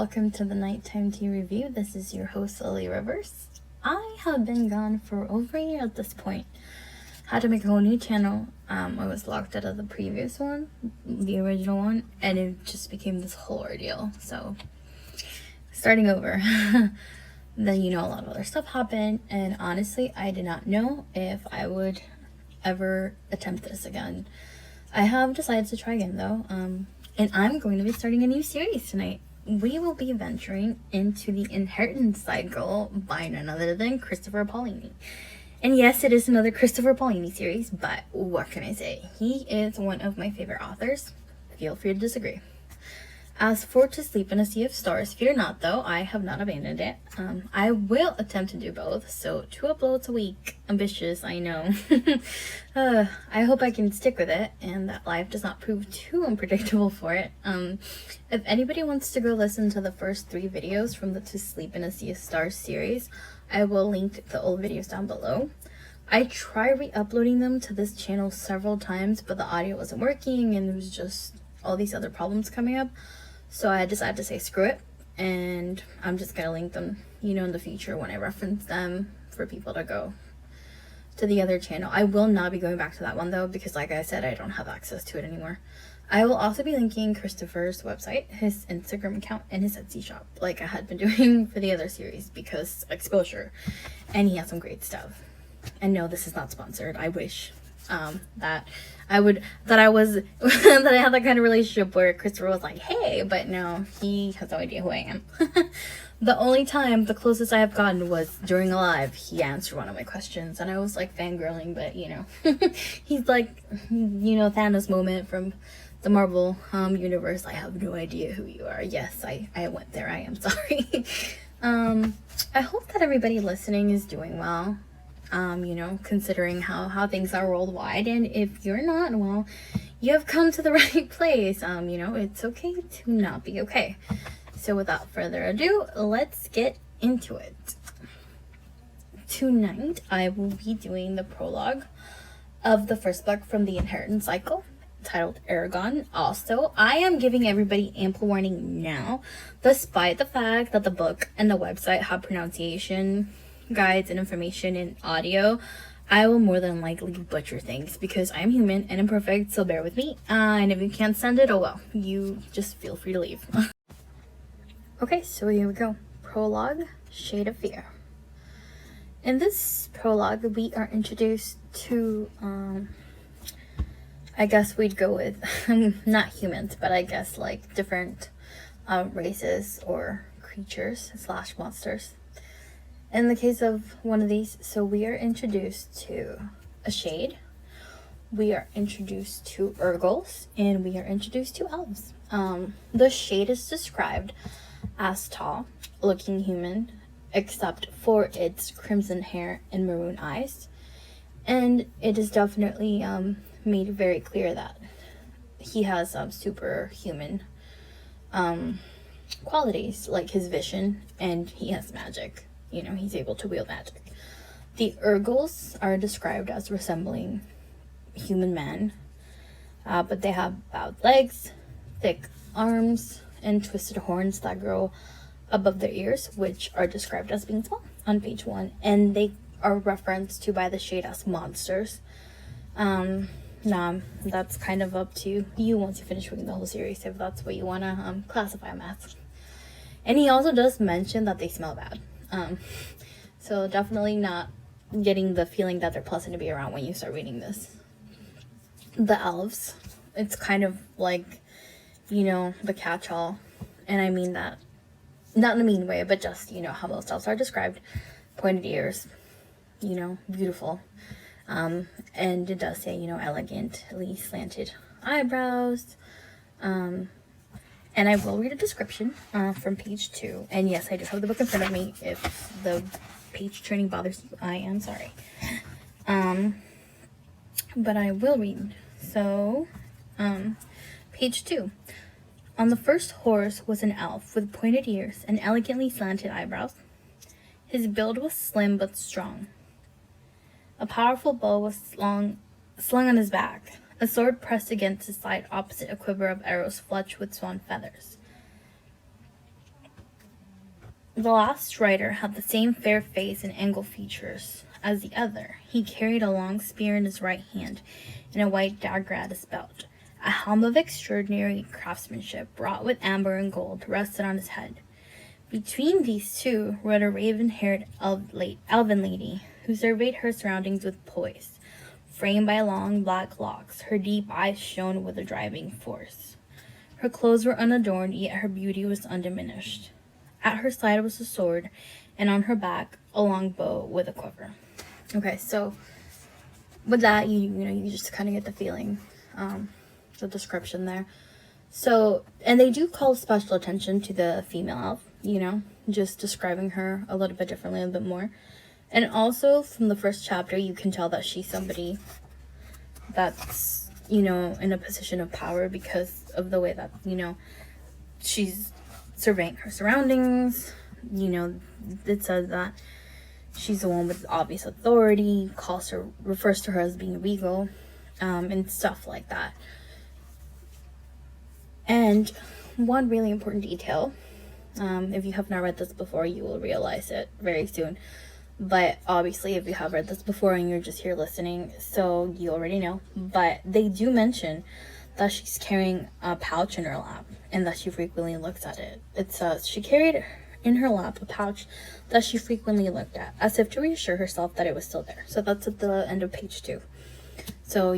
welcome to the Nighttime Tea Review. This is your host, Lily Rivers. I have been gone for over a year at this point. Had to make a whole new channel. I was locked out of the previous one, the original one, and it just became this whole ordeal. So, starting over. Then, a lot of other stuff happened, and honestly, I did not know if I would ever attempt this again. I have decided to try again, though, and I'm going to be starting a new series tonight. We will be venturing into the Inheritance Cycle by none other than Christopher Paolini. And yes, it is another Christopher Paolini series, but what can I say? He is one of my favorite authors. Feel free to disagree. As for To Sleep in a Sea of Stars, fear not though, I have not abandoned it. I will attempt to do both, so 2 uploads a week. Ambitious, I know. I hope I can stick with it, and that life does not prove too unpredictable for it. If anybody wants to go listen to the first 3 videos from the To Sleep in a Sea of Stars series, I will link the old videos down below. I tried re-uploading them to this channel several times, but the audio wasn't working, and there was just all these other problems coming up. So I decided to say screw it, and I'm just gonna link them, in the future when I reference them for people to go to the other channel. I will not be going back to that one though, because like I said, I don't have access to it anymore. I will also be linking Christopher's website, his Instagram account, and his Etsy shop, like I had been doing for the other series, because exposure, and he has some great stuff. And no, this is not sponsored. I wish that I had that kind of relationship where Christopher was like, hey, but no, he has no idea who I am. The only time, the closest I have gotten was during a live. He answered one of my questions, and I was like fangirling, but he's like, Thanos moment from the Marvel universe. I have no idea who you are. Yes, I went there. I am sorry. I hope that everybody listening is doing well. Considering how things are worldwide, and if you're not, well, you have come to the right place. It's okay to not be okay. So without further ado, let's get into it. Tonight, I will be doing the prologue of the first book from the Inheritance Cycle, titled Eragon. Also, I am giving everybody ample warning now, despite the fact that the book and the website have pronunciation guides and information in audio. I will more than likely butcher things because I'm human and imperfect, so bear with me. And if you can't send it, oh well, you just feel free to leave. Okay, so here we go. Prologue, Shade of Fear. In this prologue, we are introduced to, I guess we'd go with, not humans, but I guess like different races or creatures / monsters. In the case of one of these, so we are introduced to a shade, we are introduced to Urgles, and we are introduced to elves. The shade is described as tall, looking human, except for its crimson hair and maroon eyes. And it is definitely made very clear that he has superhuman qualities, like his vision, and he has magic. He's able to wield magic. The Urgles are described as resembling human men, but they have bowed legs, thick arms, and twisted horns that grow above their ears, which are described as being small on page 1, and they are referenced to by the shade as monsters. That's kind of up to you once you finish reading the whole series, if that's what you want to classify them as. And he also does mention that they smell bad. So definitely not getting the feeling that they're pleasant to be around when you start reading this. The elves, it's kind of like, the catch-all, and I mean that not in a mean way, but just, how most elves are described. Pointed ears, beautiful, and it does say, elegantly slanted eyebrows, and I will read a description from page 2. And yes, I do have the book in front of me. If the page turning bothers you, I am sorry. But I will read. So, page 2. On the first horse was an elf with pointed ears and elegantly slanted eyebrows. His build was slim but strong. A powerful bow was slung on his back. A sword pressed against his side opposite a quiver of arrows fletched with swan feathers. The last rider had the same fair face and angled features as the other. He carried a long spear in his right hand and a white dagger at his belt. A helm of extraordinary craftsmanship, wrought with amber and gold, rested on his head. Between these two rode a raven-haired elven lady, who surveyed her surroundings with poise. Framed by long black locks, her deep eyes shone with a driving force. Her clothes were unadorned, yet her beauty was undiminished. At her side was a sword, and on her back a long bow with a quiver. Okay, so with that, you just kind of get the feeling, the description there. So, and they do call special attention to the female elf, just describing her a little bit differently, a bit more. And also, from the first chapter, you can tell that she's somebody that's, in a position of power because of the way that, she's surveying her surroundings. It says that she's the one with obvious authority, refers to her as being regal, and stuff like that. And one really important detail, if you have not read this before, you will realize it very soon. But obviously, if you have read this before and you're just here listening, so you already know. But they do mention that she's carrying a pouch in her lap and that she frequently looks at it. It says she carried in her lap a pouch that she frequently looked at, as if to reassure herself that it was still there. So that's at the end of page 2. So,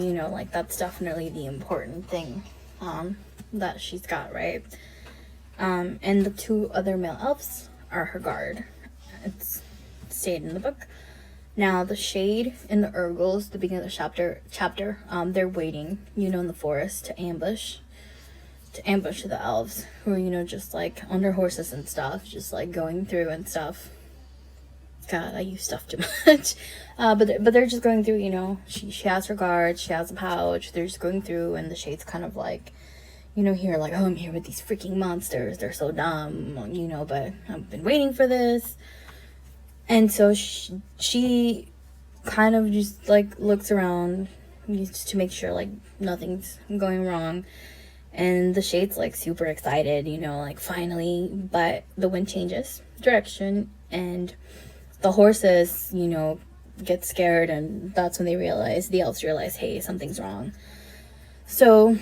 that's definitely the important thing that she's got, right? And the 2 other male elves are her guard. It's stated in the book. Now, the Shade and the Urgles, the beginning of the chapter, they're waiting, in the forest to ambush the elves, who are, just on their horses and stuff, just going through and stuff. God, I use stuff too much. But they're just going through, she has her guard, she has a pouch, they're just going through, and the Shade's kind of here, oh, I'm here with these freaking monsters, they're so dumb, but I've been waiting for this. And so she kind of just, looks around just to make sure, nothing's going wrong. And the Shade's, super excited, finally. But the wind changes direction, and the horses, get scared, and that's when the elves realize, hey, something's wrong. So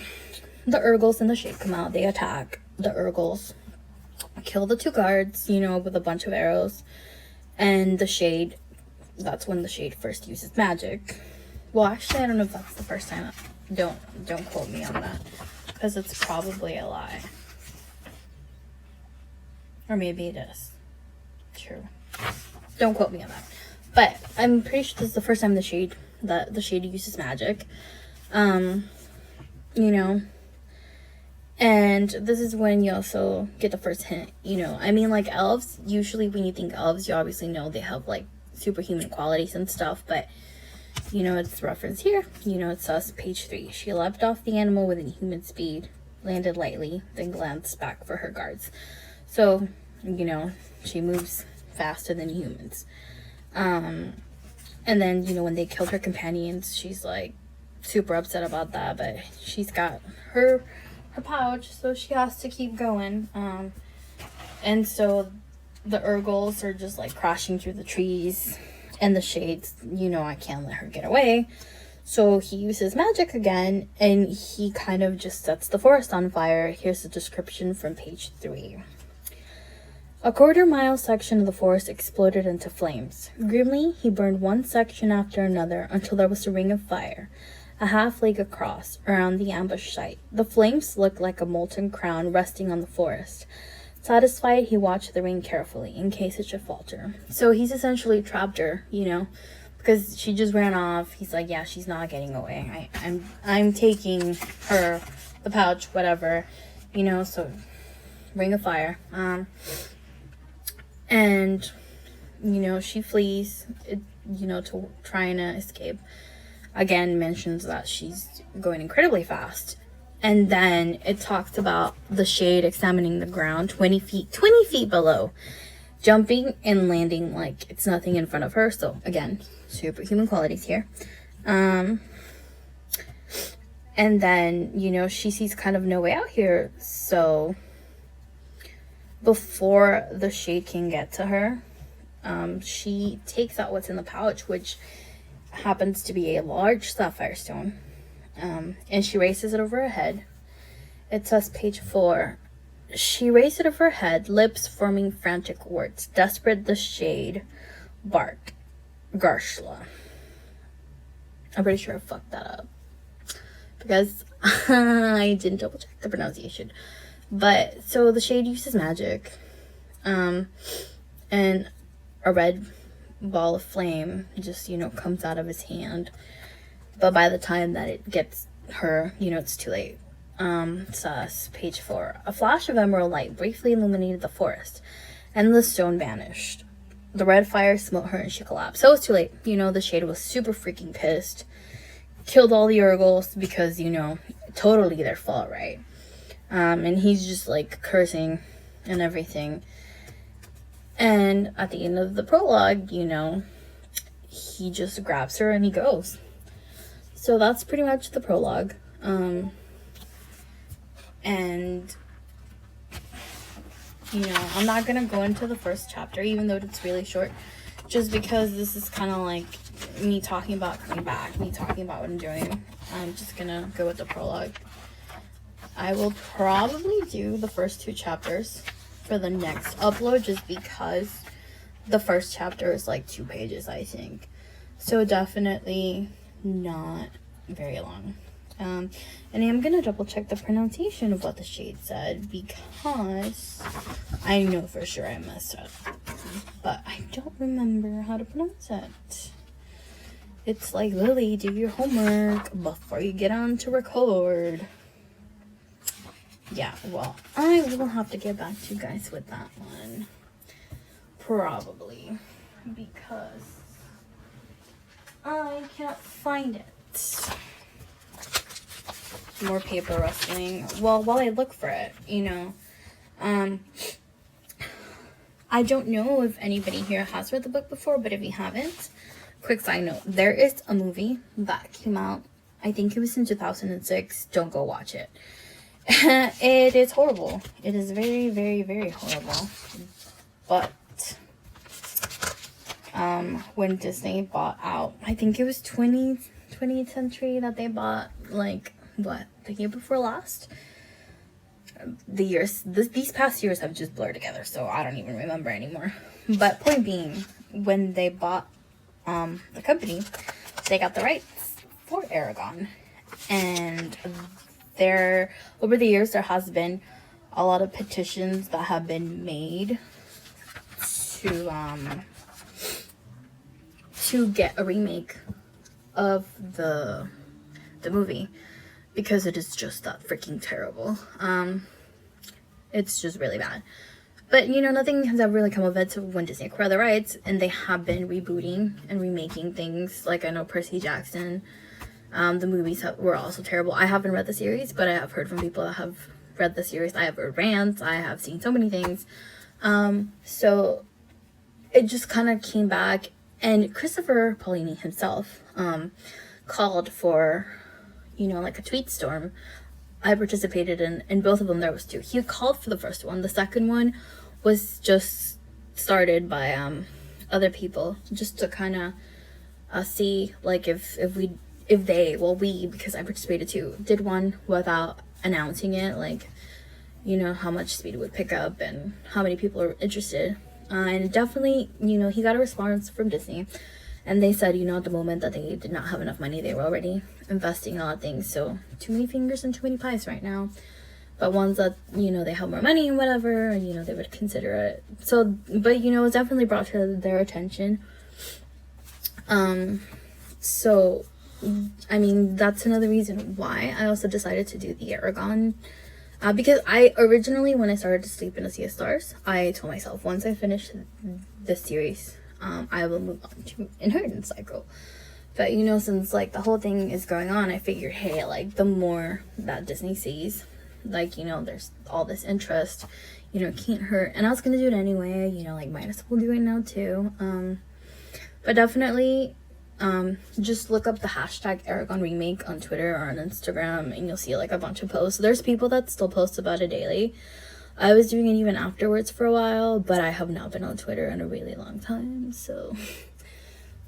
the Urgles and the Shade come out, they attack. The Urgles kill the 2 guards, with a bunch of arrows. And the Shade, that's when the Shade first uses magic. Well, actually, I don't know if that's the first time. Don't quote me on that, because it's probably a lie. Or maybe it is. True. Don't quote me on that. But I'm pretty sure this is the first time the Shade uses magic. And this is when you also get the first hint, elves, usually when you think elves, you obviously know they have, superhuman qualities and stuff, but, it's referenced here. It says, page 3, she leapt off the animal with inhuman speed, landed lightly, then glanced back for her guards. So, she moves faster than humans. And then, when they killed her companions, she's, super upset about that, but she's got her pouch, so she has to keep going. And so the Urgles are just crashing through the trees, and the Shades, I can't let her get away. So he uses magic again, and he kind of just sets the forest on fire. Here's the description from page 3. A quarter-mile section of the forest exploded into flames. Grimly, he burned one section after another until there was a ring of fire, a half-league across, around the ambush site. The flames looked like a molten crown resting on the forest. Satisfied, he watched the ring carefully, in case it should falter. So he's essentially trapped her, because she just ran off. He's like, yeah, she's not getting away. I'm taking her, the pouch, whatever, so ring of fire. And, she flees, to trying to escape. Again, mentions that she's going incredibly fast. And then it talks about the Shade examining the ground 20 feet below, jumping and landing like it's nothing in front of her. So again, superhuman qualities here. And then, she sees kind of no way out here. So before the shade can get to her, she takes out what's in the pouch, which happens to be a large sapphire stone, and she raises it over her head. It says, page 4, she raised it over her head, lips forming frantic words. Desperate the shade barked, Garshla. I'm pretty sure I fucked that up, because I didn't double check the pronunciation. But, so the shade uses magic, and a red ball of flame just, comes out of his hand. But by the time that it gets her, it's too late. Says, page 4, a flash of emerald light briefly illuminated the forest, and the stone vanished. The red fire smote her and she collapsed. So it was too late. The shade was super freaking pissed. Killed all the Urgles because, totally their fault, right? And he's just like cursing and everything. And at the end of the prologue, he just grabs her and he goes. So that's pretty much the prologue. And, I'm not going to go into the first chapter, even though it's really short, just because this is kind of like me talking about coming back, me talking about what I'm doing. I'm just going to go with the prologue. I will probably do the first 2 chapters for the next upload, just because the first chapter is like 2 pages, I think. So definitely not very long. And I'm gonna double check the pronunciation of what the shade said, because I know for sure I messed up, but I don't remember how to pronounce it. It's like, Lily, do your homework before you get on to record. Yeah, well, I will have to get back to you guys with that one. Probably. Because I can't find it. More paper rustling. Well, while I look for it, I don't know if anybody here has read the book before, but if you haven't, quick side note, there is a movie that came out, I think it was in 2006. Don't go watch it. It is horrible. It is very, very, very horrible. But when Disney bought out, I think it was 20th century that they bought, like, what, the year before last? The years, these past years have just blurred together, so I don't even remember anymore. But point being, when they bought the company, they got the rights for Eragon, and over the years there has been a lot of petitions that have been made to get a remake of the movie, because it is just that freaking terrible. It's just really bad. But, nothing has ever really come of it. So when Disney acquired the rights, and they have been rebooting and remaking things. Like, I know Percy Jackson, the movies were also terrible. I haven't read the series, but I have heard from people that have read the series. I have heard rants. I have seen so many things. So it just kind of came back. And Christopher Paolini himself called for, like a tweet storm. I participated in both of them. There was 2. He called for the first one. The second one was just started by other people, just to kind of see, like, we, because I participated too, did one without announcing it, like, how much speed it would pick up and how many people are interested. And definitely, he got a response from Disney. And they said, at the moment that they did not have enough money, they were already investing in a lot of things. So, too many fingers and too many pies right now. But ones that, they have more money and whatever, and, they would consider it. So, but, it was definitely brought to their attention. So, I mean, that's another reason why I also decided to do the Eragon. Because I originally, when I started to Sleep in a Sea of Stars, I told myself, once I finish this series, I will move on to Inheritance Cycle. But, since, like, the whole thing is going on, I figured, hey, like, the more that Disney sees, like, there's all this interest, it can't hurt. And I was going to do it anyway, like, might as well do it now, too. But definitely, just look up the hashtag Eragon Remake on Twitter or on Instagram, and you'll see, like, a bunch of posts. There's people that still post about it daily. I was doing it even afterwards for a while, but I have not been on Twitter in a really long time, so.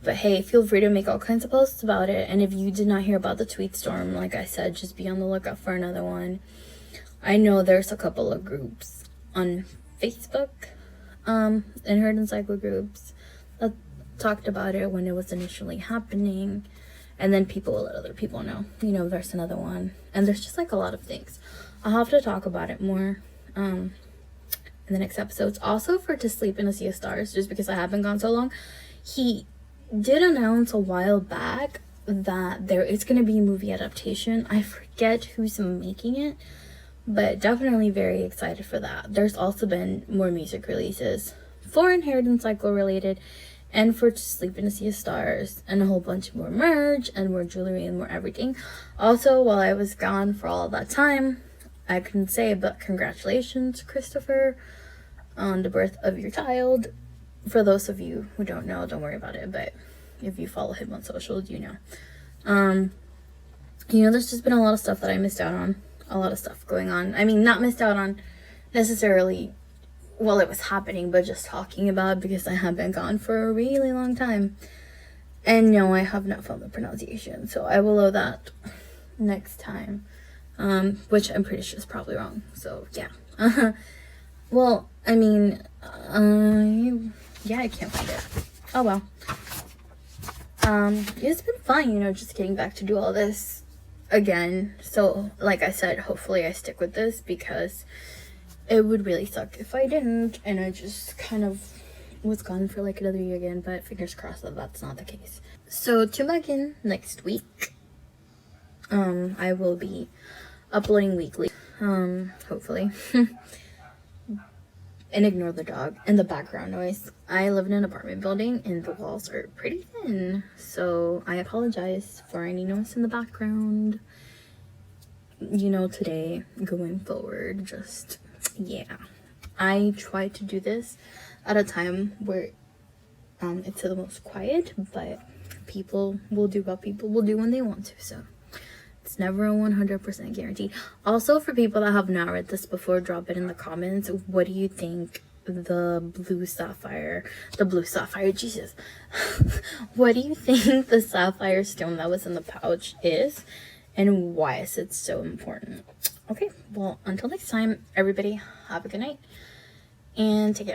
But hey, feel free to make all kinds of posts about it. And if you did not hear about the tweet storm, like I said, just be on the lookout for another one. I know there's a couple of groups on Facebook, and Herd and Cycle groups that talked about it when it was initially happening. And then people will let other people know, you know, there's another one. And there's just like a lot of things. I'll have to talk about it more in the next episodes. Also for To Sleep in a Sea of Stars, just because I haven't gone so long, he did announce a while back that there is going to be a movie adaptation. I forget who's making it, but definitely very excited for that. There's also been more music releases for Inheritance Cycle related and for To Sleep in a Sea of Stars, and a whole bunch more merch and more jewelry and more everything. Also, while I was gone for all that time, I couldn't say, but congratulations, Christopher, on the birth of your child. For those of you who don't know, don't worry about it, but if you follow him on socials, you know. You know, there's just been a lot of stuff that I missed out on. A lot of stuff going on. I mean, not missed out on necessarily while it was happening, but just talking about it because I have been gone for a really long time. And no, I have not found the pronunciation, so I will owe that next time. Which I'm pretty sure is probably wrong, so yeah. Well, I mean, yeah, I can't find it. Oh well. It's been fun, you know, just getting back to do all this again. So, like I said, hopefully I stick with this, because it would really suck if I didn't, and I just kind of was gone for like another year again, but fingers crossed that that's not the case. So, tune back in next week. I will be uploading weekly, hopefully. And ignore the dog and the background noise. I live in an apartment building and the walls are pretty thin, so I apologize for any noise in the background. You know, today, going forward, just, yeah. I try to do this at a time where it's the most quiet, but people will do what people will do when they want to, so it's never a 100% guarantee. Also, for people that have not read this before, drop it in the comments. What do you think the blue sapphire, Jesus. What do you think the sapphire stone that was in the pouch is? And why is it so important? Okay, well, until next time, everybody, have a good night. And take care.